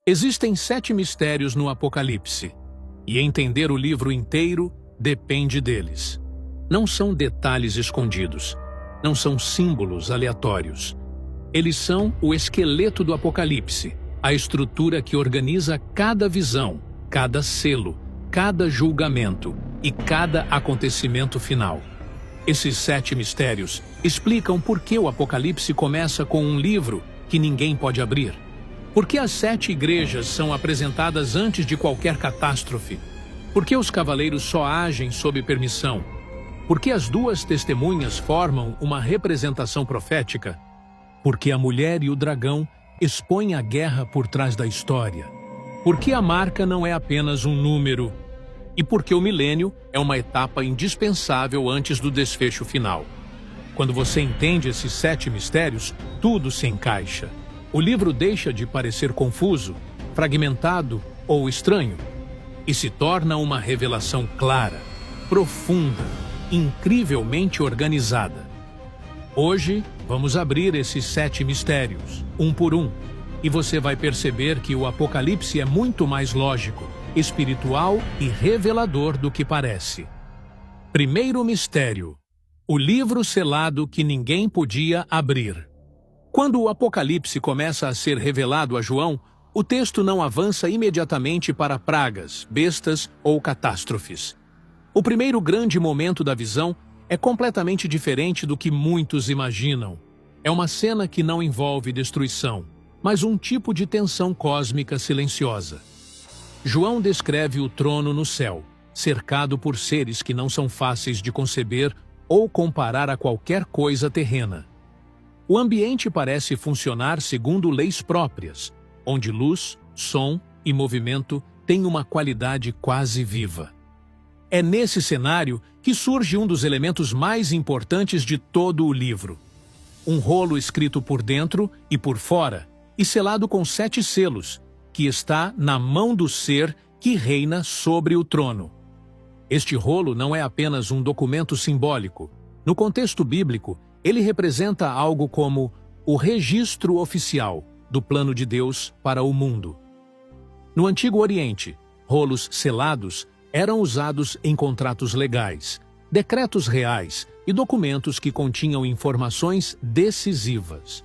Existem 7 mistérios no Apocalipse, e entender o livro inteiro depende deles. Não são detalhes escondidos, não são símbolos aleatórios. Eles são o esqueleto do Apocalipse, a estrutura que organiza cada visão, cada selo, cada julgamento e cada acontecimento final. Esses 7 mistérios explicam por que o Apocalipse começa com um livro que ninguém pode abrir. Por que as 7 igrejas são apresentadas antes de qualquer catástrofe? Por que os cavaleiros só agem sob permissão? Por que as 2 testemunhas formam uma representação profética? Porque a mulher e o dragão expõem a guerra por trás da história. Porque a marca não é apenas um número. E porque o milênio é uma etapa indispensável antes do desfecho final. Quando você entende esses 7 mistérios, tudo se encaixa. O livro deixa de parecer confuso, fragmentado ou estranho, e se torna uma revelação clara, profunda, incrivelmente organizada. Hoje, vamos abrir esses 7 mistérios, um por um, e você vai perceber que o Apocalipse é muito mais lógico, espiritual e revelador do que parece. Primeiro mistério: o livro selado que ninguém podia abrir. Quando o Apocalipse começa a ser revelado a João, o texto não avança imediatamente para pragas, bestas ou catástrofes. O primeiro grande momento da visão é completamente diferente do que muitos imaginam. É uma cena que não envolve destruição, mas um tipo de tensão cósmica silenciosa. João descreve o trono no céu, cercado por seres que não são fáceis de conceber ou comparar a qualquer coisa terrena. O ambiente parece funcionar segundo leis próprias, onde luz, som e movimento têm uma qualidade quase viva. É nesse cenário que surge um dos elementos mais importantes de todo o livro. Um rolo escrito por dentro e por fora, e selado com 7 selos, que está na mão do ser que reina sobre o trono. Este rolo não é apenas um documento simbólico. No contexto bíblico, ele representa algo como o registro oficial do plano de Deus para o mundo. No Antigo Oriente, rolos selados eram usados em contratos legais, decretos reais e documentos que continham informações decisivas.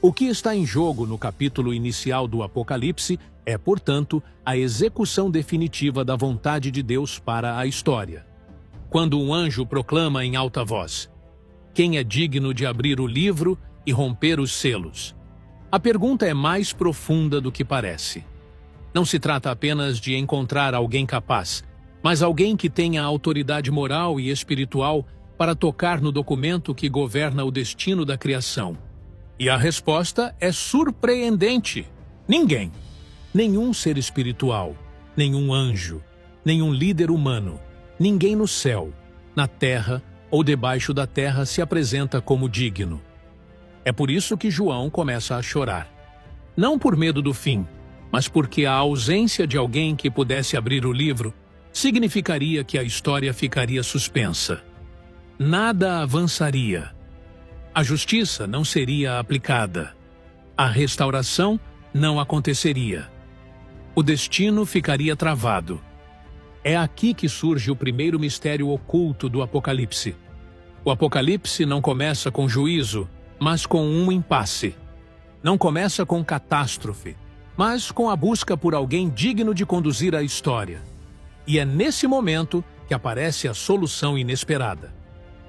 O que está em jogo no capítulo inicial do Apocalipse é, portanto, a execução definitiva da vontade de Deus para a história. Quando um anjo proclama em alta voz: "Quem é digno de abrir o livro e romper os selos?" A pergunta é mais profunda do que parece. Não se trata apenas de encontrar alguém capaz, mas alguém que tenha autoridade moral e espiritual para tocar no documento que governa o destino da criação. E a resposta é surpreendente. Ninguém. Nenhum ser espiritual, nenhum anjo, nenhum líder humano, ninguém no céu, na terra ou debaixo da terra se apresenta como digno. É por isso que João começa a chorar. Não por medo do fim, mas porque a ausência de alguém que pudesse abrir o livro significaria que a história ficaria suspensa. Nada avançaria. A justiça não seria aplicada. A restauração não aconteceria. O destino ficaria travado. É aqui que surge o primeiro mistério oculto do Apocalipse. O Apocalipse não começa com juízo, mas com um impasse. Não começa com catástrofe, mas com a busca por alguém digno de conduzir a história. E é nesse momento que aparece a solução inesperada.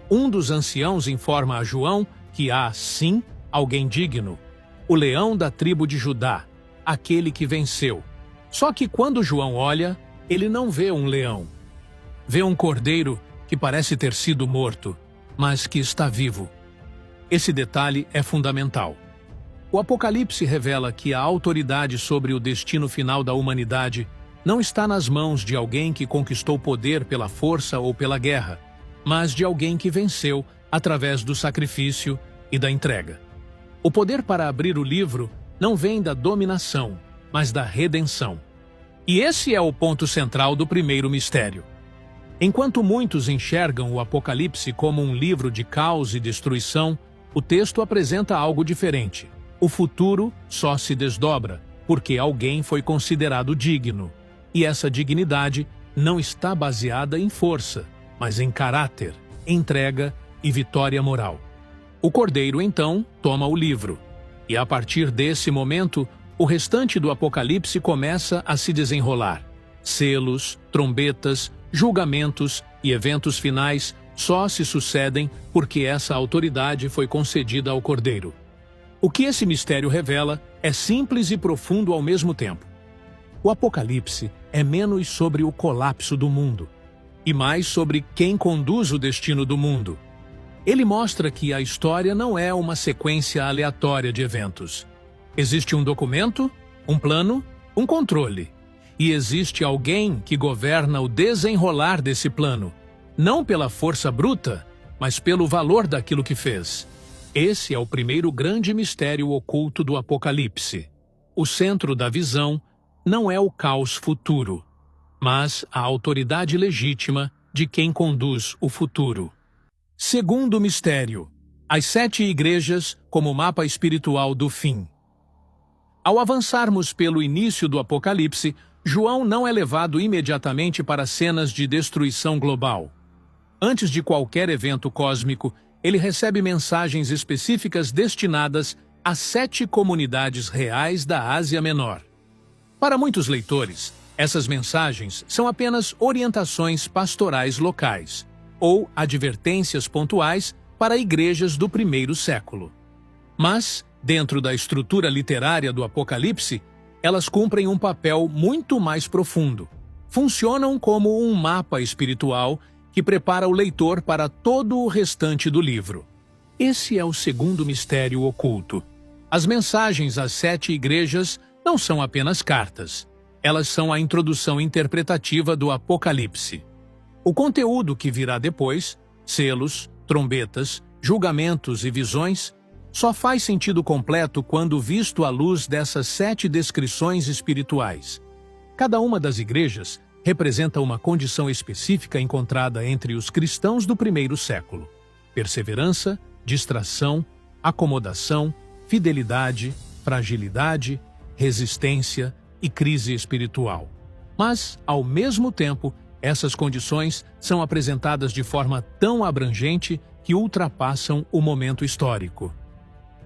Um dos anciãos informa a João que há, sim, alguém digno, o leão da tribo de Judá, aquele que venceu. Só que quando João olha, ele não vê um leão. Vê um cordeiro que parece ter sido morto, mas que está vivo. Esse detalhe é fundamental. O Apocalipse revela que a autoridade sobre o destino final da humanidade não está nas mãos de alguém que conquistou poder pela força ou pela guerra, mas de alguém que venceu através do sacrifício e da entrega. O poder para abrir o livro não vem da dominação, mas da redenção. E esse é o ponto central do primeiro mistério. Enquanto muitos enxergam o Apocalipse como um livro de caos e destruição, o texto apresenta algo diferente. O futuro só se desdobra, porque alguém foi considerado digno. E essa dignidade não está baseada em força, mas em caráter, entrega e vitória moral. O Cordeiro, então, toma o livro. E a partir desse momento, o restante do Apocalipse começa a se desenrolar. Selos, trombetas, julgamentos e eventos finais só se sucedem porque essa autoridade foi concedida ao Cordeiro. O que esse mistério revela é simples e profundo ao mesmo tempo. O Apocalipse é menos sobre o colapso do mundo e mais sobre quem conduz o destino do mundo. Ele mostra que a história não é uma sequência aleatória de eventos. Existe um documento, um plano, um controle. E existe alguém que governa o desenrolar desse plano, não pela força bruta, mas pelo valor daquilo que fez. Esse é o primeiro grande mistério oculto do Apocalipse. O centro da visão não é o caos futuro, mas a autoridade legítima de quem conduz o futuro. Segundo mistério, as 7 igrejas como mapa espiritual do fim. Ao avançarmos pelo início do Apocalipse, João não é levado imediatamente para cenas de destruição global. Antes de qualquer evento cósmico, ele recebe mensagens específicas destinadas a 7 comunidades reais da Ásia Menor. Para muitos leitores, essas mensagens são apenas orientações pastorais locais ou advertências pontuais para igrejas do primeiro século. Mas, dentro da estrutura literária do Apocalipse, elas cumprem um papel muito mais profundo. Funcionam como um mapa espiritual que prepara o leitor para todo o restante do livro. Esse é o segundo mistério oculto. As mensagens às 7 igrejas não são apenas cartas. Elas são a introdução interpretativa do Apocalipse. O conteúdo que virá depois, selos, trombetas, julgamentos e visões, só faz sentido completo quando visto à luz dessas 7 descrições espirituais. Cada uma das igrejas representa uma condição específica encontrada entre os cristãos do primeiro século: perseverança, distração, acomodação, fidelidade, fragilidade, resistência e crise espiritual. Mas, ao mesmo tempo, essas condições são apresentadas de forma tão abrangente que ultrapassam o momento histórico.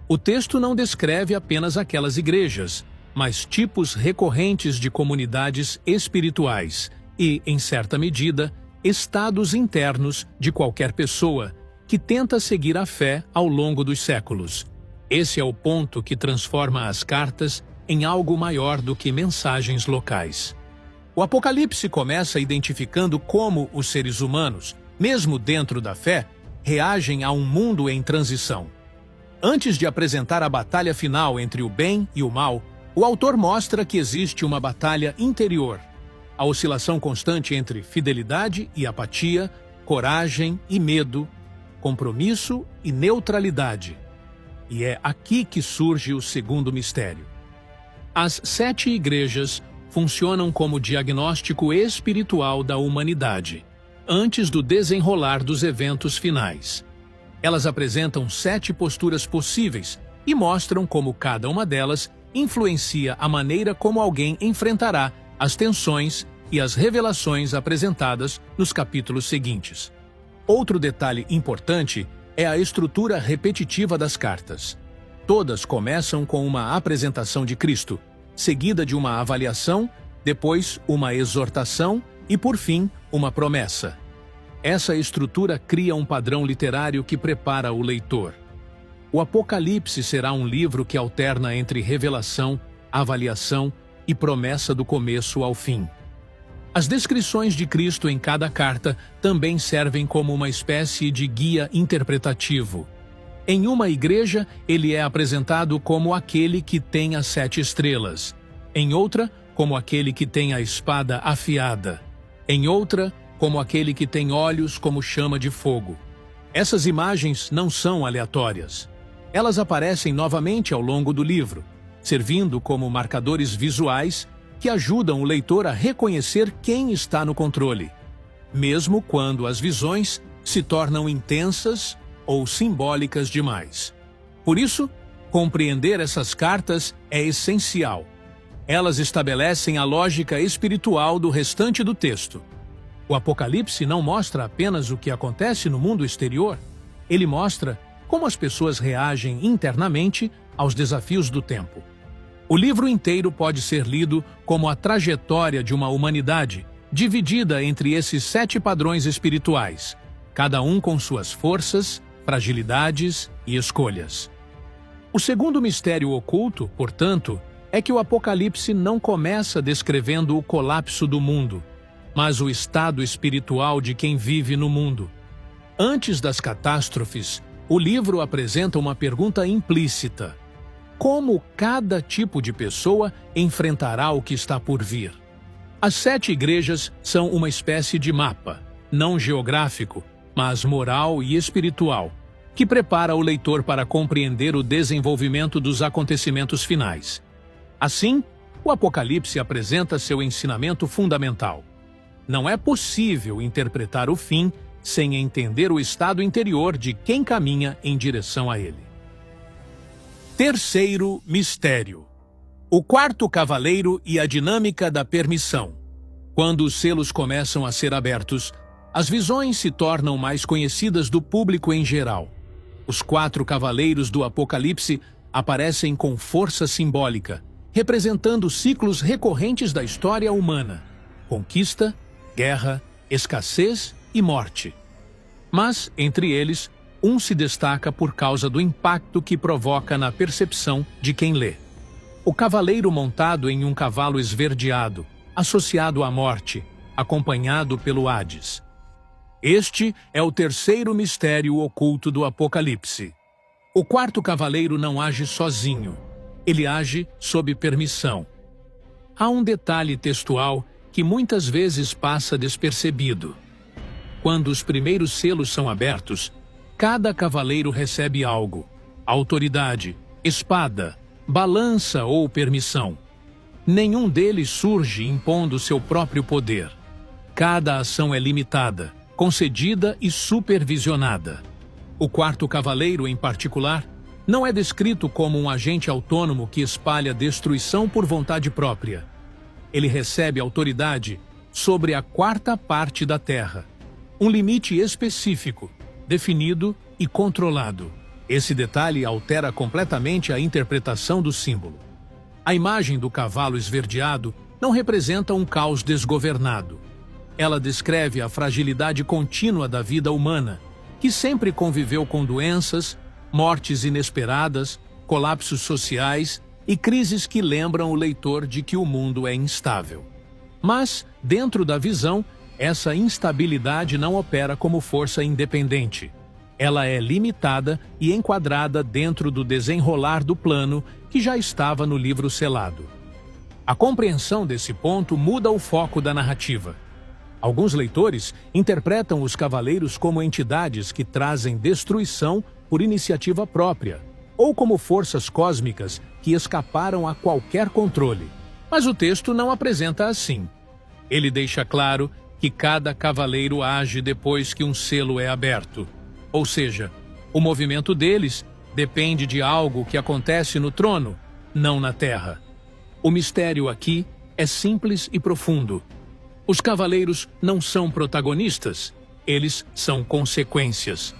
O texto não descreve apenas aquelas igrejas, mas tipos recorrentes de comunidades espirituais e, em certa medida, estados internos de qualquer pessoa que tenta seguir a fé ao longo dos séculos. Esse é o ponto que transforma as cartas em algo maior do que mensagens locais. O Apocalipse começa identificando como os seres humanos, mesmo dentro da fé, reagem a um mundo em transição. Antes de apresentar a batalha final entre o bem e o mal, o autor mostra que existe uma batalha interior, a oscilação constante entre fidelidade e apatia, coragem e medo, compromisso e neutralidade. E é aqui que surge o segundo mistério. As 7 igrejas funcionam como diagnóstico espiritual da humanidade, antes do desenrolar dos eventos finais. Elas apresentam 7 posturas possíveis e mostram como cada uma delas influencia a maneira como alguém enfrentará as tensões e as revelações apresentadas nos capítulos seguintes. Outro detalhe importante é a estrutura repetitiva das cartas. Todas começam com uma apresentação de Cristo, seguida de uma avaliação, depois uma exortação e, por fim, uma promessa. Essa estrutura cria um padrão literário que prepara o leitor. O Apocalipse será um livro que alterna entre revelação, avaliação e promessa do começo ao fim. As descrições de Cristo em cada carta também servem como uma espécie de guia interpretativo. Em uma igreja, ele é apresentado como aquele que tem as 7 estrelas. Em outra, como aquele que tem a espada afiada. Em outra, como aquele que tem olhos como chama de fogo. Essas imagens não são aleatórias. Elas aparecem novamente ao longo do livro, servindo como marcadores visuais que ajudam o leitor a reconhecer quem está no controle, mesmo quando as visões se tornam intensas ou simbólicas demais. Por isso, compreender essas cartas é essencial. Elas estabelecem a lógica espiritual do restante do texto. O Apocalipse não mostra apenas o que acontece no mundo exterior, ele mostra como as pessoas reagem internamente aos desafios do tempo. O livro inteiro pode ser lido como a trajetória de uma humanidade dividida entre esses 7 padrões espirituais, cada um com suas forças, fragilidades e escolhas. O segundo mistério oculto, portanto, é que o Apocalipse não começa descrevendo o colapso do mundo, mas o estado espiritual de quem vive no mundo. Antes das catástrofes, o livro apresenta uma pergunta implícita: como cada tipo de pessoa enfrentará o que está por vir? As 7 igrejas são uma espécie de mapa, não geográfico, mas moral e espiritual, que prepara o leitor para compreender o desenvolvimento dos acontecimentos finais. Assim, o Apocalipse apresenta seu ensinamento fundamental. Não é possível interpretar o fim sem entender o estado interior de quem caminha em direção a ele. Terceiro mistério: o quarto cavaleiro e a dinâmica da permissão. Quando os selos começam a ser abertos, as visões se tornam mais conhecidas do público em geral. Os 4 cavaleiros do Apocalipse aparecem com força simbólica, representando ciclos recorrentes da história humana: conquista, guerra, escassez e morte. Mas, entre eles, um se destaca por causa do impacto que provoca na percepção de quem lê. O cavaleiro montado em um cavalo esverdeado, associado à morte, acompanhado pelo Hades. Este é o terceiro mistério oculto do Apocalipse. O quarto cavaleiro não age sozinho, ele age sob permissão. Há um detalhe textual que muitas vezes passa despercebido. Quando os primeiros selos são abertos, cada cavaleiro recebe algo: autoridade, espada, balança ou permissão. Nenhum deles surge impondo seu próprio poder. Cada ação é limitada, concedida e supervisionada. O quarto cavaleiro, em particular, não é descrito como um agente autônomo que espalha destruição por vontade própria. Ele recebe autoridade sobre a 4ª parte da terra, um limite específico, definido e controlado. Esse detalhe altera completamente a interpretação do símbolo. A imagem do cavalo esverdeado não representa um caos desgovernado. Ela descreve a fragilidade contínua da vida humana, que sempre conviveu com doenças, mortes inesperadas, colapsos sociais e crises que lembram o leitor de que o mundo é instável. Mas, dentro da visão, essa instabilidade não opera como força independente. Ela é limitada e enquadrada dentro do desenrolar do plano que já estava no livro selado. A compreensão desse ponto muda o foco da narrativa. Alguns leitores interpretam os cavaleiros como entidades que trazem destruição por iniciativa própria, ou como forças cósmicas que escaparam a qualquer controle. Mas o texto não apresenta assim. Ele deixa claro que cada cavaleiro age depois que um selo é aberto. Ou seja, o movimento deles depende de algo que acontece no trono, não na terra. O mistério aqui é simples e profundo. Os cavaleiros não são protagonistas, eles são consequências.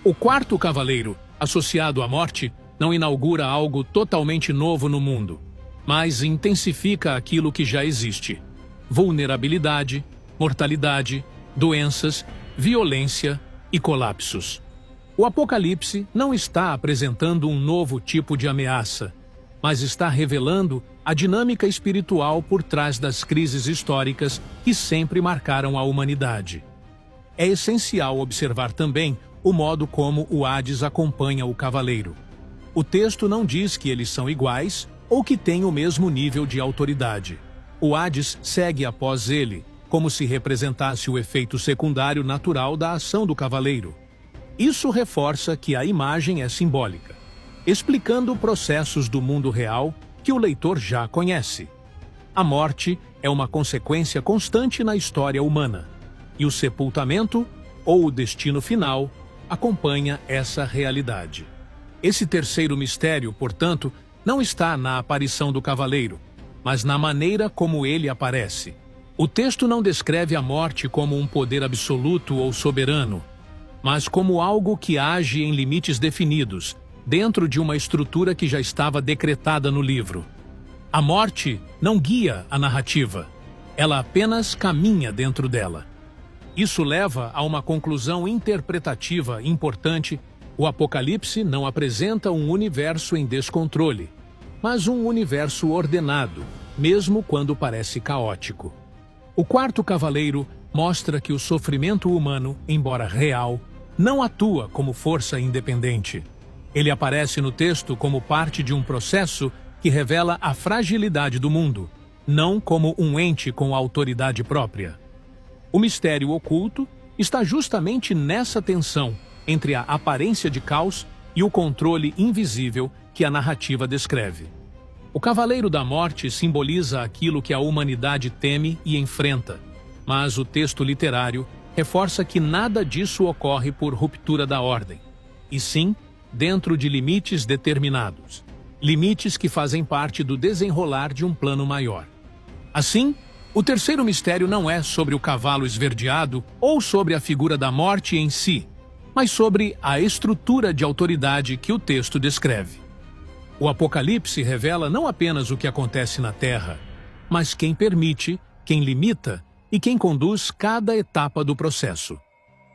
O quarto cavaleiro, associado à morte, não inaugura algo totalmente novo no mundo, mas intensifica aquilo que já existe: vulnerabilidade, mortalidade, doenças, violência e colapsos. O Apocalipse não está apresentando um novo tipo de ameaça, mas está revelando a dinâmica espiritual por trás das crises históricas que sempre marcaram a humanidade. É essencial observar também o modo como o Hades acompanha o cavaleiro. O texto não diz que eles são iguais ou que têm o mesmo nível de autoridade. O Hades segue após ele, como se representasse o efeito secundário natural da ação do cavaleiro. Isso reforça que a imagem é simbólica, explicando processos do mundo real que o leitor já conhece. A morte é uma consequência constante na história humana, e o sepultamento, ou o destino final, acompanha essa realidade. Esse terceiro mistério, portanto, não está na aparição do cavaleiro, mas na maneira como ele aparece. O texto não descreve a morte como um poder absoluto ou soberano, mas como algo que age em limites definidos, dentro de uma estrutura que já estava decretada no livro. A morte não guia a narrativa, ela apenas caminha dentro dela. Isso leva a uma conclusão interpretativa importante. O Apocalipse não apresenta um universo em descontrole, mas um universo ordenado, mesmo quando parece caótico. O quarto cavaleiro mostra que o sofrimento humano, embora real, não atua como força independente. Ele aparece no texto como parte de um processo que revela a fragilidade do mundo, não como um ente com autoridade própria. O mistério oculto está justamente nessa tensão entre a aparência de caos e o controle invisível que a narrativa descreve. O Cavaleiro da Morte simboliza aquilo que a humanidade teme e enfrenta, mas o texto literário reforça que nada disso ocorre por ruptura da ordem, e sim dentro de limites determinados, limites que fazem parte do desenrolar de um plano maior. Assim, o terceiro mistério não é sobre o cavalo esverdeado ou sobre a figura da morte em si, mas sobre a estrutura de autoridade que o texto descreve. O Apocalipse revela não apenas o que acontece na Terra, mas quem permite, quem limita e quem conduz cada etapa do processo.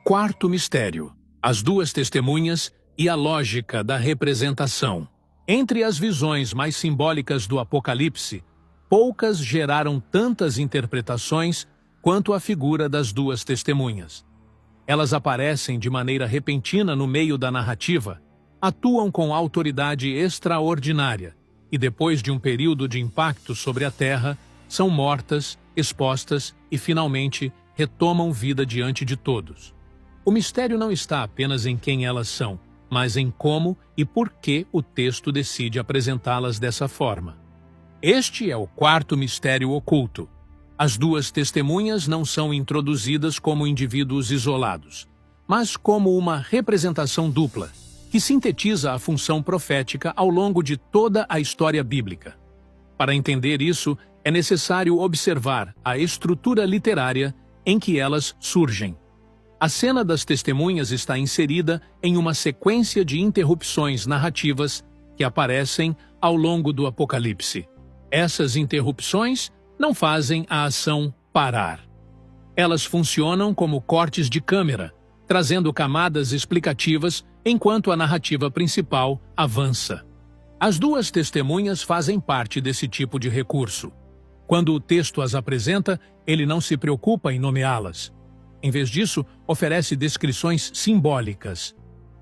Quarto mistério: as duas testemunhas e a lógica da representação. Entre as visões mais simbólicas do Apocalipse, poucas geraram tantas interpretações quanto a figura das duas testemunhas. Elas aparecem de maneira repentina no meio da narrativa, atuam com autoridade extraordinária e, depois de um período de impacto sobre a Terra, são mortas, expostas e, finalmente, retomam vida diante de todos. O mistério não está apenas em quem elas são, mas em como e por que o texto decide apresentá-las dessa forma. Este é o quarto mistério oculto. As duas testemunhas não são introduzidas como indivíduos isolados, mas como uma representação dupla, que sintetiza a função profética ao longo de toda a história bíblica. Para entender isso, é necessário observar a estrutura literária em que elas surgem. A cena das testemunhas está inserida em uma sequência de interrupções narrativas que aparecem ao longo do Apocalipse. Essas interrupções não fazem a ação parar. Elas funcionam como cortes de câmera, trazendo camadas explicativas enquanto a narrativa principal avança. As duas testemunhas fazem parte desse tipo de recurso. Quando o texto as apresenta, ele não se preocupa em nomeá-las. Em vez disso, oferece descrições simbólicas.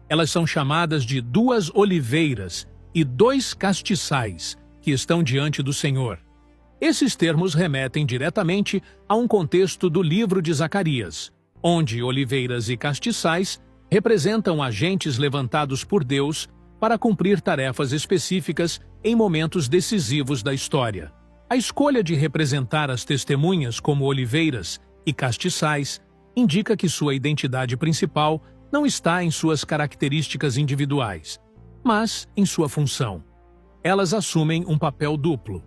Elas são chamadas de duas oliveiras e dois castiçais que estão diante do Senhor. Esses termos remetem diretamente a um contexto do livro de Zacarias, onde oliveiras e castiçais representam agentes levantados por Deus para cumprir tarefas específicas em momentos decisivos da história. A escolha de representar as testemunhas como oliveiras e castiçais indica que sua identidade principal não está em suas características individuais, mas em sua função. Elas assumem um papel duplo.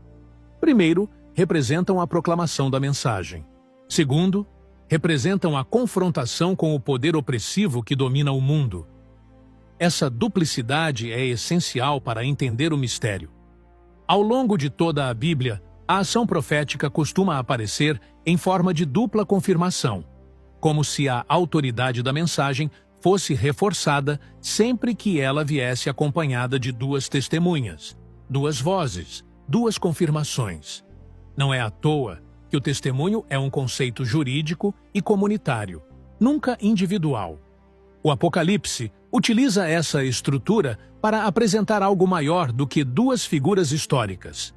Primeiro, representam a proclamação da mensagem. Segundo, representam a confrontação com o poder opressivo que domina o mundo. Essa duplicidade é essencial para entender o mistério. Ao longo de toda a Bíblia, a ação profética costuma aparecer em forma de dupla confirmação, como se a autoridade da mensagem fosse reforçada sempre que ela viesse acompanhada de duas testemunhas, duas vozes, duas confirmações. Não é à toa que o testemunho é um conceito jurídico e comunitário, nunca individual. O Apocalipse utiliza essa estrutura para apresentar algo maior do que duas figuras históricas.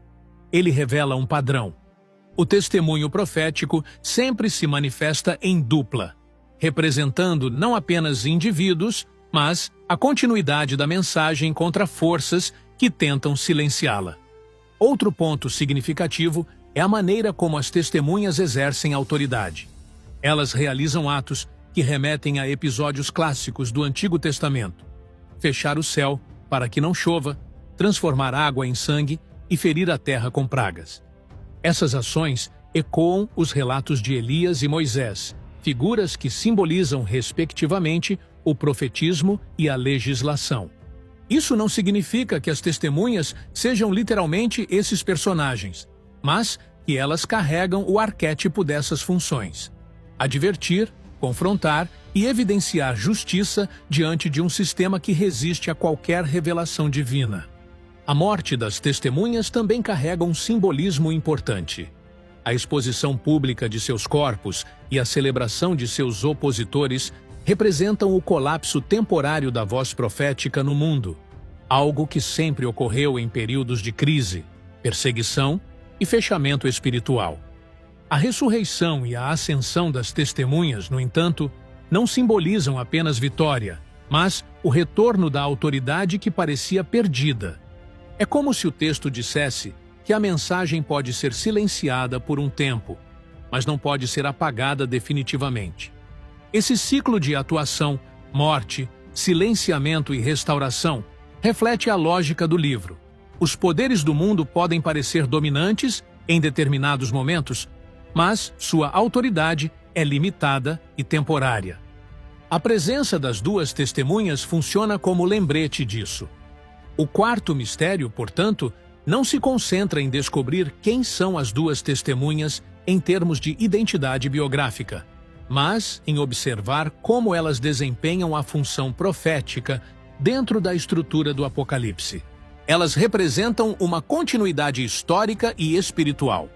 Ele revela um padrão. O testemunho profético sempre se manifesta em dupla, representando não apenas indivíduos, mas a continuidade da mensagem contra forças que tentam silenciá-la. Outro ponto significativo é a maneira como as testemunhas exercem autoridade. Elas realizam atos que remetem a episódios clássicos do Antigo Testamento: fechar o céu para que não chova, transformar água em sangue e ferir a terra com pragas. Essas ações ecoam os relatos de Elias e Moisés, figuras que simbolizam, respectivamente, o profetismo e a legislação. Isso não significa que as testemunhas sejam literalmente esses personagens, mas que elas carregam o arquétipo dessas funções: advertir, confrontar e evidenciar justiça diante de um sistema que resiste a qualquer revelação divina. A morte das testemunhas também carrega um simbolismo importante. A exposição pública de seus corpos e a celebração de seus opositores representam o colapso temporário da voz profética no mundo, algo que sempre ocorreu em períodos de crise, perseguição e fechamento espiritual. A ressurreição e a ascensão das testemunhas, no entanto, não simbolizam apenas vitória, mas o retorno da autoridade que parecia perdida. É como se o texto dissesse que a mensagem pode ser silenciada por um tempo, mas não pode ser apagada definitivamente. Esse ciclo de atuação, morte, silenciamento e restauração reflete a lógica do livro. Os poderes do mundo podem parecer dominantes em determinados momentos, mas sua autoridade é limitada e temporária. A presença das duas testemunhas funciona como lembrete disso. O quarto mistério, portanto, não se concentra em descobrir quem são as duas testemunhas em termos de identidade biográfica, mas em observar como elas desempenham a função profética dentro da estrutura do Apocalipse. Elas representam uma continuidade histórica e espiritual,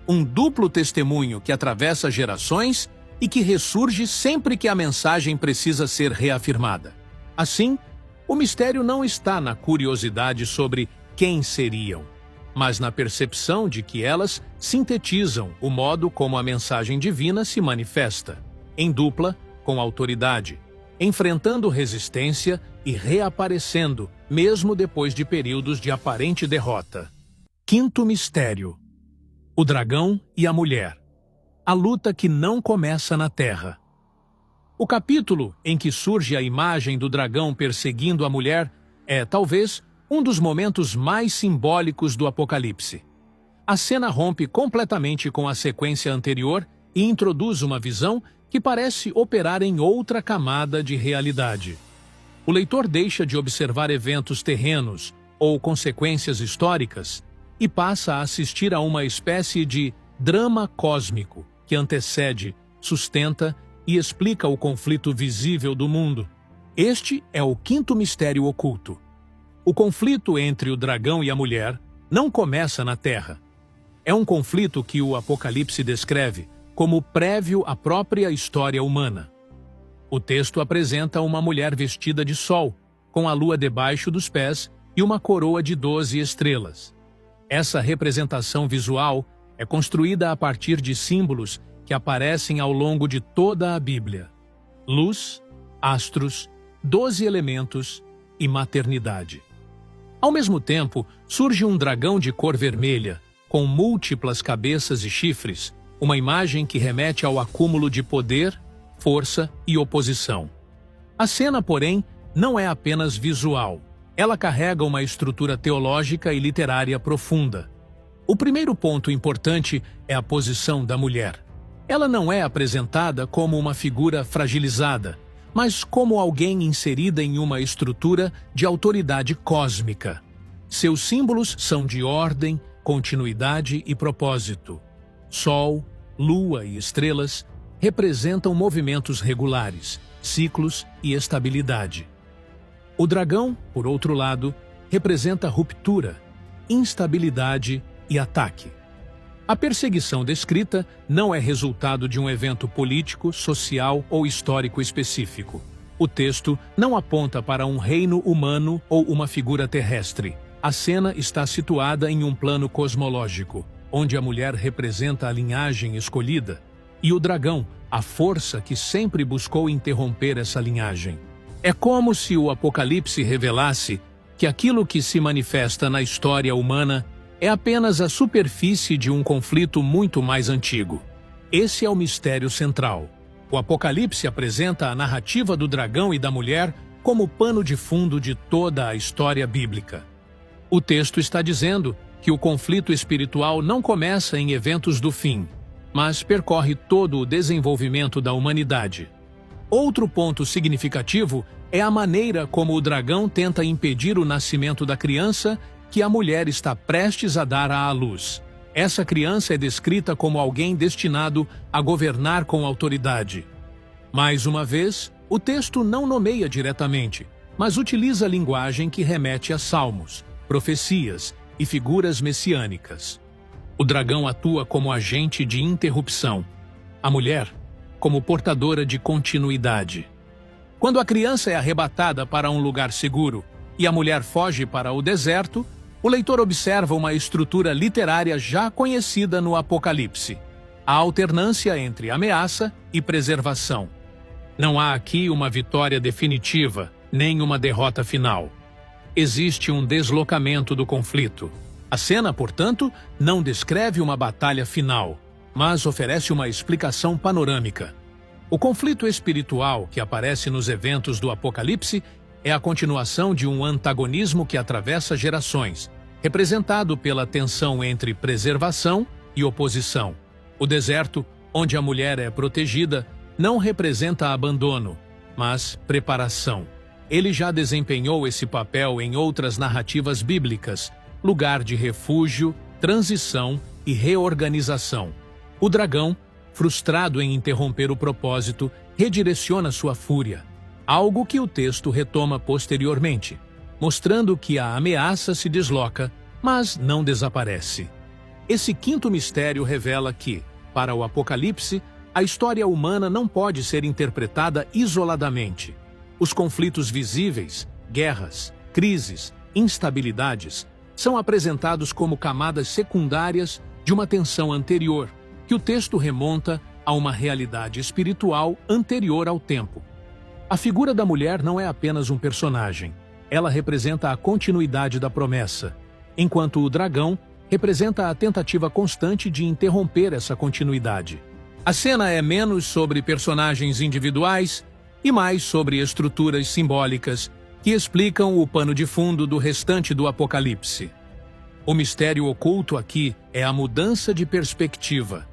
um duplo testemunho que atravessa gerações e que ressurge sempre que a mensagem precisa ser reafirmada. Assim, o mistério não está na curiosidade sobre quem seriam, mas na percepção de que elas sintetizam o modo como a mensagem divina se manifesta, em dupla, com autoridade, enfrentando resistência e reaparecendo, mesmo depois de períodos de aparente derrota. Quinto mistério: o dragão e a mulher. A luta que não começa na Terra. O capítulo em que surge a imagem do dragão perseguindo a mulher é, talvez, um dos momentos mais simbólicos do Apocalipse. A cena rompe completamente com a sequência anterior e introduz uma visão que parece operar em outra camada de realidade. O leitor deixa de observar eventos terrenos ou consequências históricas e passa a assistir a uma espécie de drama cósmico que antecede, sustenta e explica o conflito visível do mundo. Este é o quinto mistério oculto. O conflito entre o dragão e a mulher não começa na Terra. É um conflito que o Apocalipse descreve como prévio à própria história humana. O texto apresenta uma mulher vestida de sol, com a lua debaixo dos pés e uma coroa de 12 estrelas. Essa representação visual é construída a partir de símbolos que aparecem ao longo de toda a Bíblia: luz, astros, 12 elementos e maternidade. Ao mesmo tempo, surge um dragão de cor vermelha, com múltiplas cabeças e chifres, uma imagem que remete ao acúmulo de poder, força e oposição. A cena, porém, não é apenas visual. Ela carrega uma estrutura teológica e literária profunda. O primeiro ponto importante é a posição da mulher. Ela não é apresentada como uma figura fragilizada, mas como alguém inserida em uma estrutura de autoridade cósmica. Seus símbolos são de ordem, continuidade e propósito. Sol, lua e estrelas representam movimentos regulares, ciclos e estabilidade. O dragão, por outro lado, representa ruptura, instabilidade e ataque. A perseguição descrita não é resultado de um evento político, social ou histórico específico. O texto não aponta para um reino humano ou uma figura terrestre. A cena está situada em um plano cosmológico, onde a mulher representa a linhagem escolhida e o dragão, a força que sempre buscou interromper essa linhagem. É como se o Apocalipse revelasse que aquilo que se manifesta na história humana é apenas a superfície de um conflito muito mais antigo. Esse é o mistério central. O Apocalipse apresenta a narrativa do dragão e da mulher como pano de fundo de toda a história bíblica. O texto está dizendo que o conflito espiritual não começa em eventos do fim, mas percorre todo o desenvolvimento da humanidade. Outro ponto significativo é a maneira como o dragão tenta impedir o nascimento da criança que a mulher está prestes a dar à luz. Essa criança é descrita como alguém destinado a governar com autoridade. Mais uma vez, o texto não nomeia diretamente, mas utiliza linguagem que remete a salmos, profecias e figuras messiânicas. O dragão atua como agente de interrupção, a mulher como portadora de continuidade. Quando a criança é arrebatada para um lugar seguro e a mulher foge para o deserto, o leitor observa uma estrutura literária já conhecida no Apocalipse, a alternância entre ameaça e preservação. Não há aqui uma vitória definitiva, nem uma derrota final. Existe um deslocamento do conflito. A cena, portanto, não descreve uma batalha final, mas oferece uma explicação panorâmica. O conflito espiritual que aparece nos eventos do Apocalipse é a continuação de um antagonismo que atravessa gerações, representado pela tensão entre preservação e oposição. O deserto, onde a mulher é protegida, não representa abandono, mas preparação. Ele já desempenhou esse papel em outras narrativas bíblicas, lugar de refúgio, transição e reorganização. O dragão, frustrado em interromper o propósito, redireciona sua fúria, algo que o texto retoma posteriormente, mostrando que a ameaça se desloca, mas não desaparece. Esse quinto mistério revela que, para o Apocalipse, a história humana não pode ser interpretada isoladamente. Os conflitos visíveis, guerras, crises, instabilidades, são apresentados como camadas secundárias de uma tensão anterior, que o texto remonta a uma realidade espiritual anterior ao tempo. A figura da mulher não é apenas um personagem. Ela representa a continuidade da promessa, enquanto o dragão representa a tentativa constante de interromper essa continuidade. A cena é menos sobre personagens individuais e mais sobre estruturas simbólicas que explicam o pano de fundo do restante do Apocalipse. O mistério oculto aqui é a mudança de perspectiva.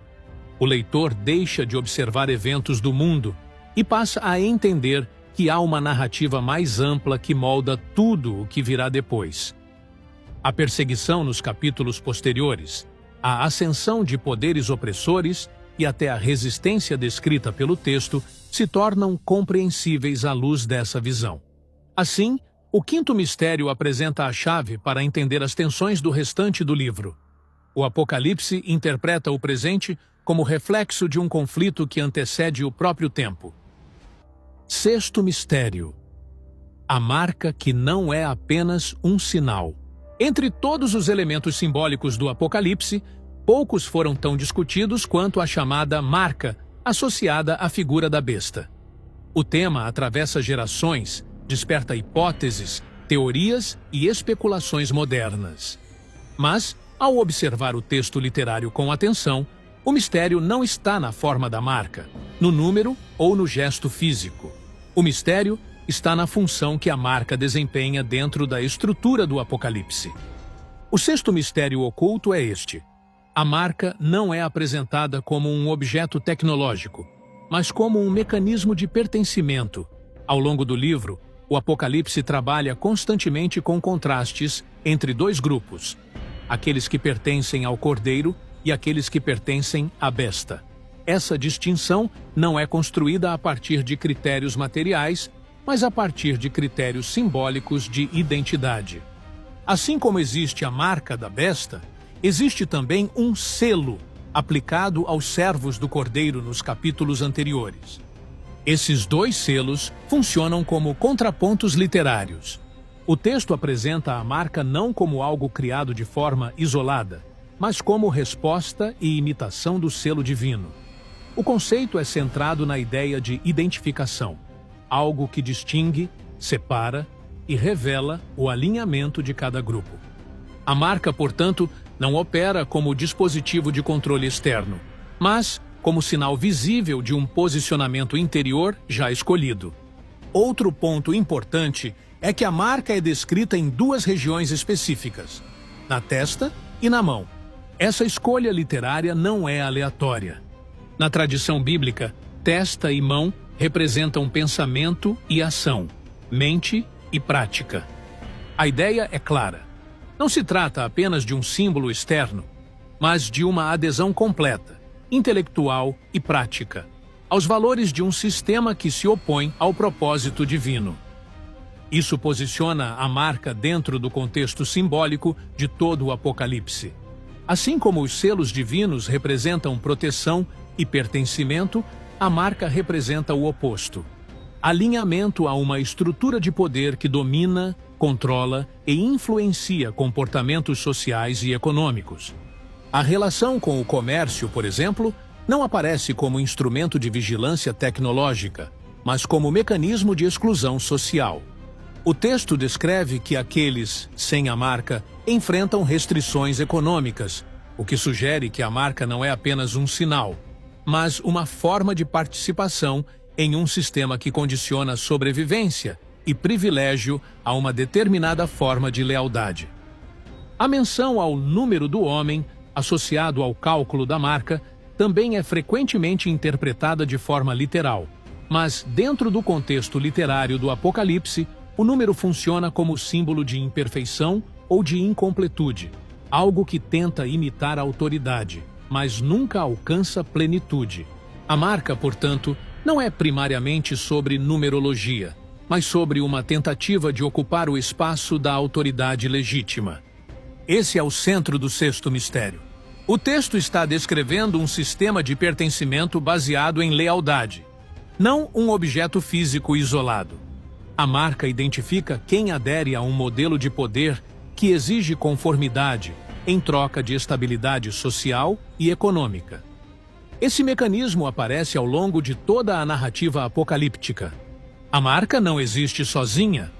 O leitor deixa de observar eventos do mundo e passa a entender que há uma narrativa mais ampla que molda tudo o que virá depois. A perseguição nos capítulos posteriores, a ascensão de poderes opressores e até a resistência descrita pelo texto se tornam compreensíveis à luz dessa visão. Assim, o quinto mistério apresenta a chave para entender as tensões do restante do livro. O Apocalipse interpreta o presente como reflexo de um conflito que antecede o próprio tempo. Sexto mistério: a marca que não é apenas um sinal. Entre todos os elementos simbólicos do Apocalipse, poucos foram tão discutidos quanto a chamada marca, associada à figura da besta. O tema atravessa gerações, desperta hipóteses, teorias e especulações modernas. Mas, ao observar o texto literário com atenção, o mistério não está na forma da marca, no número ou no gesto físico. O mistério está na função que a marca desempenha dentro da estrutura do Apocalipse. O sexto mistério oculto é este: a marca não é apresentada como um objeto tecnológico, mas como um mecanismo de pertencimento. Ao longo do livro, o Apocalipse trabalha constantemente com contrastes entre dois grupos: aqueles que pertencem ao Cordeiro e aqueles que pertencem à besta. Essa distinção não é construída a partir de critérios materiais, mas a partir de critérios simbólicos de identidade. Assim como existe a marca da besta, existe também um selo aplicado aos servos do Cordeiro nos capítulos anteriores. Esses dois selos funcionam como contrapontos literários. O texto apresenta a marca não como algo criado de forma isolada, mas como resposta e imitação do selo divino. O conceito é centrado na ideia de identificação, algo que distingue, separa e revela o alinhamento de cada grupo. A marca, portanto, não opera como dispositivo de controle externo, mas como sinal visível de um posicionamento interior já escolhido. Outro ponto importante é que a marca é descrita em duas regiões específicas: na testa e na mão. Essa escolha literária não é aleatória. Na tradição bíblica, testa e mão representam pensamento e ação, mente e prática. A ideia é clara. Não se trata apenas de um símbolo externo, mas de uma adesão completa, intelectual e prática, aos valores de um sistema que se opõe ao propósito divino. Isso posiciona a marca dentro do contexto simbólico de todo o Apocalipse. Assim como os selos divinos representam proteção e pertencimento, a marca representa o oposto: alinhamento a uma estrutura de poder que domina, controla e influencia comportamentos sociais e econômicos. A relação com o comércio, por exemplo, não aparece como instrumento de vigilância tecnológica, mas como mecanismo de exclusão social. O texto descreve que aqueles sem a marca enfrentam restrições econômicas, o que sugere que a marca não é apenas um sinal, mas uma forma de participação em um sistema que condiciona sobrevivência e privilégio a uma determinada forma de lealdade. A menção ao número do homem, associado ao cálculo da marca, também é frequentemente interpretada de forma literal, mas dentro do contexto literário do Apocalipse, o número funciona como símbolo de imperfeição ou de incompletude, algo que tenta imitar a autoridade, mas nunca alcança plenitude. A marca, portanto, não é primariamente sobre numerologia, mas sobre uma tentativa de ocupar o espaço da autoridade legítima. Esse é o centro do sexto mistério. O texto está descrevendo um sistema de pertencimento baseado em lealdade, não um objeto físico isolado. A marca identifica quem adere a um modelo de poder que exige conformidade em troca de estabilidade social e econômica. Esse mecanismo aparece ao longo de toda a narrativa apocalíptica. A marca não existe sozinha.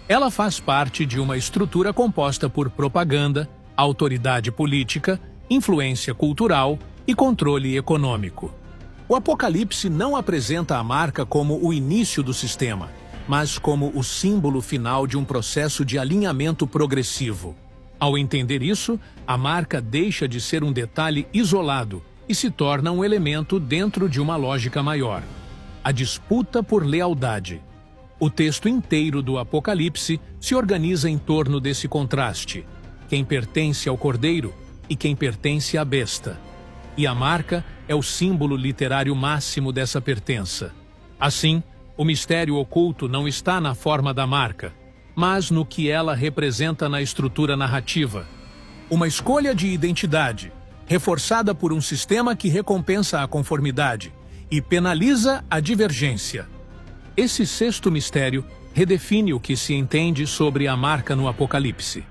Ela faz parte de uma estrutura composta por propaganda, autoridade política, influência cultural e controle econômico. O Apocalipse não apresenta a marca como o início do sistema, mas como o símbolo final de um processo de alinhamento progressivo. Ao entender isso, a marca deixa de ser um detalhe isolado e se torna um elemento dentro de uma lógica maior: a disputa por lealdade. O texto inteiro do Apocalipse se organiza em torno desse contraste: quem pertence ao Cordeiro e quem pertence à besta. E a marca é o símbolo literário máximo dessa pertença. Assim, o mistério oculto não está na forma da marca, mas no que ela representa na estrutura narrativa. Uma escolha de identidade, reforçada por um sistema que recompensa a conformidade e penaliza a divergência. Esse sexto mistério redefine o que se entende sobre a marca no Apocalipse,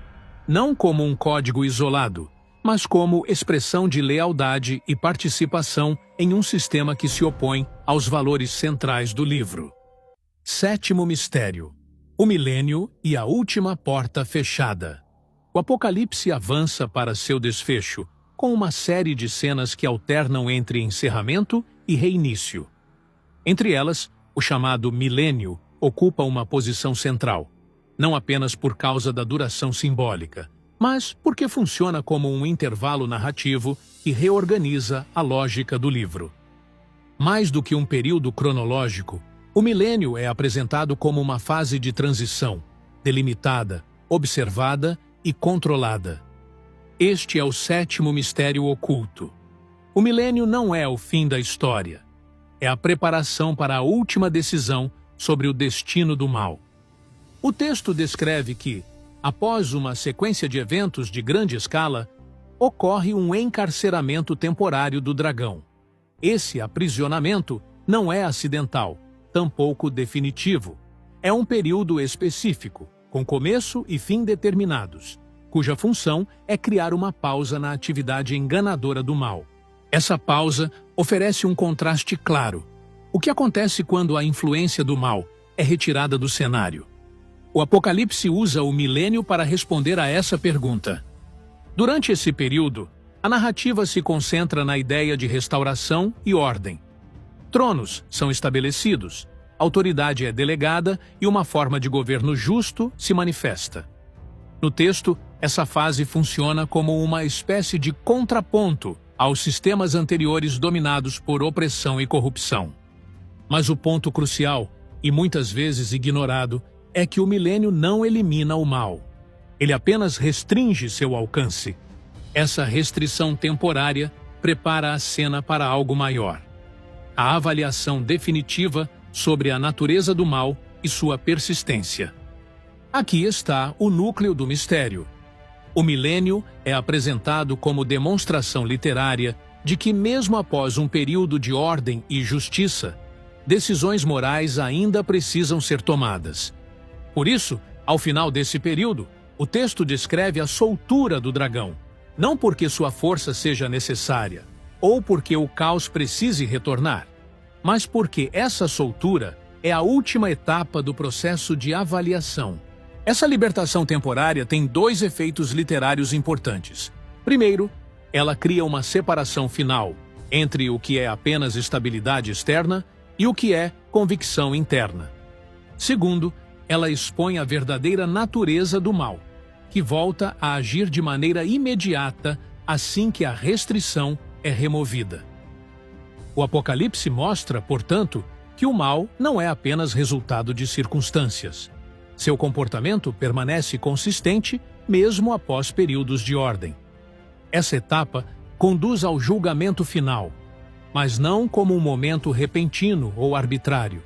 não como um código isolado, mas como expressão de lealdade e participação em um sistema que se opõe aos valores centrais do livro. Sétimo mistério: o milênio e a última porta fechada. O Apocalipse avança para seu desfecho, com uma série de cenas que alternam entre encerramento e reinício. Entre elas, o chamado milênio ocupa uma posição central, não apenas por causa da duração simbólica, mas porque funciona como um intervalo narrativo que reorganiza a lógica do livro. Mais do que um período cronológico, o milênio é apresentado como uma fase de transição, delimitada, observada e controlada. Este é o sétimo mistério oculto. O milênio não é o fim da história. É a preparação para a última decisão sobre o destino do mal. O texto descreve que, após uma sequência de eventos de grande escala, ocorre um encarceramento temporário do dragão. Esse aprisionamento não é acidental, tampouco definitivo. É um período específico, com começo e fim determinados, cuja função é criar uma pausa na atividade enganadora do mal. Essa pausa oferece um contraste claro. O que acontece quando a influência do mal é retirada do cenário? O Apocalipse usa o milênio para responder a essa pergunta. Durante esse período, a narrativa se concentra na ideia de restauração e ordem. Tronos são estabelecidos, autoridade é delegada e uma forma de governo justo se manifesta. No texto, Essa fase funciona como uma espécie de contraponto aos sistemas anteriores dominados por opressão e corrupção. Mas o ponto crucial, e muitas vezes ignorado, é que o milênio não elimina o mal. Ele apenas restringe seu alcance. Essa restrição temporária prepara a cena para algo maior: a avaliação definitiva sobre a natureza do mal e sua persistência. Aqui está o núcleo do mistério. O milênio é apresentado como demonstração literária de que, mesmo após um período de ordem e justiça, decisões morais ainda precisam ser tomadas. Por isso, ao final desse período, o texto descreve a soltura do dragão, não porque sua força seja necessária, ou porque o caos precise retornar, mas porque essa soltura é a última etapa do processo de avaliação. Essa libertação temporária tem dois efeitos literários importantes. Primeiro, ela cria uma separação final entre o que é apenas estabilidade externa e o que é convicção interna. Segundo, ela expõe a verdadeira natureza do mal, que volta a agir de maneira imediata assim que a restrição é removida. O Apocalipse mostra, portanto, que o mal não é apenas resultado de circunstâncias. Seu comportamento permanece consistente mesmo após períodos de ordem. Essa etapa conduz ao julgamento final, mas não como um momento repentino ou arbitrário.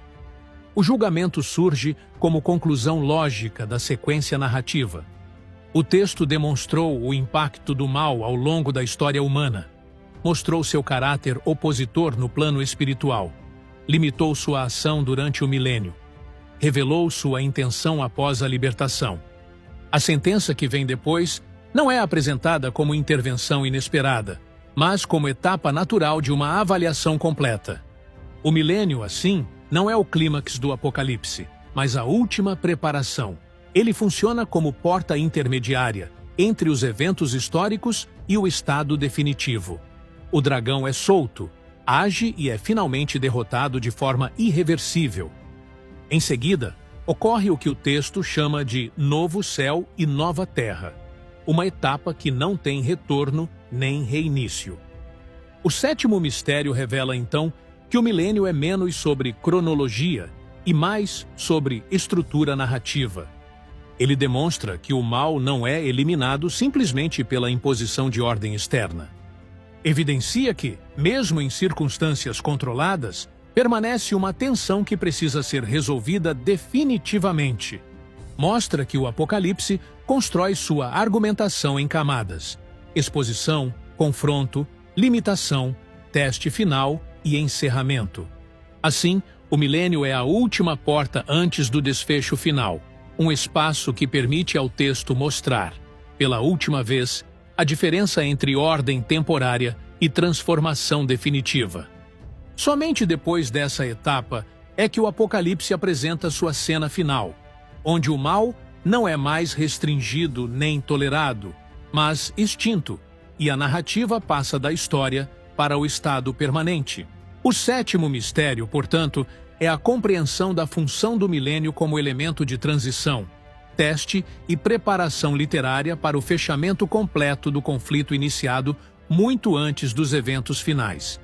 O julgamento surge como conclusão lógica da sequência narrativa. O texto demonstrou o impacto do mal ao longo da história humana, mostrou seu caráter opositor no plano espiritual, limitou sua ação durante o milênio, revelou sua intenção após a libertação. A sentença que vem depois não é apresentada como intervenção inesperada, mas como etapa natural de uma avaliação completa. O milênio, assim, não é o clímax do Apocalipse, mas a última preparação. Ele funciona como porta intermediária entre os eventos históricos e o estado definitivo. O dragão é solto, age e é finalmente derrotado de forma irreversível. Em seguida, ocorre o que o texto chama de novo céu e nova terra, uma etapa que não tem retorno nem reinício. O sétimo mistério revela, então, que o milênio é menos sobre cronologia e mais sobre estrutura narrativa. Ele demonstra que o mal não é eliminado simplesmente pela imposição de ordem externa. Evidencia que, mesmo em circunstâncias controladas, permanece uma tensão que precisa ser resolvida definitivamente. Mostra que o Apocalipse constrói sua argumentação em camadas: exposição, confronto, limitação, teste final e encerramento. Assim, o milênio é a última porta antes do desfecho final, um espaço que permite ao texto mostrar, pela última vez, a diferença entre ordem temporária e transformação definitiva. Somente depois dessa etapa é que o Apocalipse apresenta sua cena final, onde o mal não é mais restringido nem tolerado, mas extinto, e a narrativa passa da história para o estado permanente. O sétimo mistério, portanto, é a compreensão da função do milênio como elemento de transição, teste e preparação literária para o fechamento completo do conflito iniciado muito antes dos eventos finais.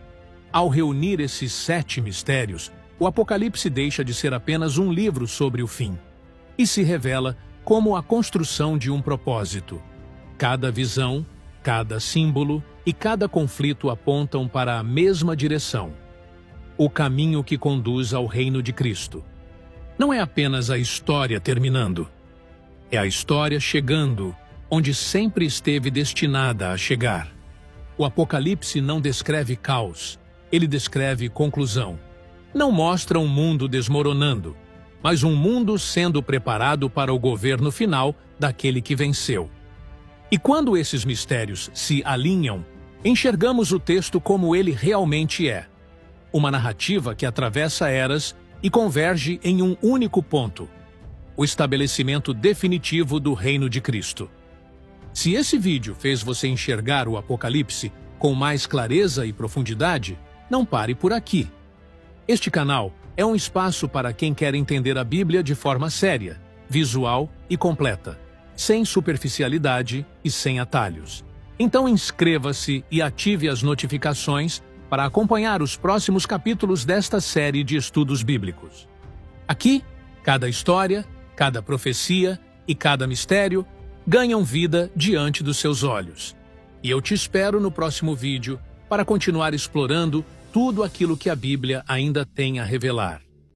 Ao reunir esses 7 mistérios, o Apocalipse deixa de ser apenas um livro sobre o fim, e se revela como a construção de um propósito. Cada visão, cada símbolo e cada conflito apontam para a mesma direção: o caminho que conduz ao reino de Cristo. Não é apenas a história terminando, é a história chegando onde sempre esteve destinada a chegar. O Apocalipse não descreve caos, ele descreve conclusão. Não mostra um mundo desmoronando, mas um mundo sendo preparado para o governo final daquele que venceu. E quando esses mistérios se alinham, enxergamos o texto como ele realmente é: uma narrativa que atravessa eras e converge em um único ponto: o estabelecimento definitivo do reino de Cristo. Se esse vídeo fez você enxergar o Apocalipse com mais clareza e profundidade, não pare por aqui. Este canal é um espaço para quem quer entender a Bíblia de forma séria, visual e completa. sem superficialidade e sem atalhos. Então inscreva-se e ative as notificações para acompanhar os próximos capítulos desta série de estudos bíblicos. Aqui, cada história, cada profecia e cada mistério ganham vida diante dos seus olhos. E eu te espero no próximo vídeo para continuar explorando tudo aquilo que a Bíblia ainda tem a revelar.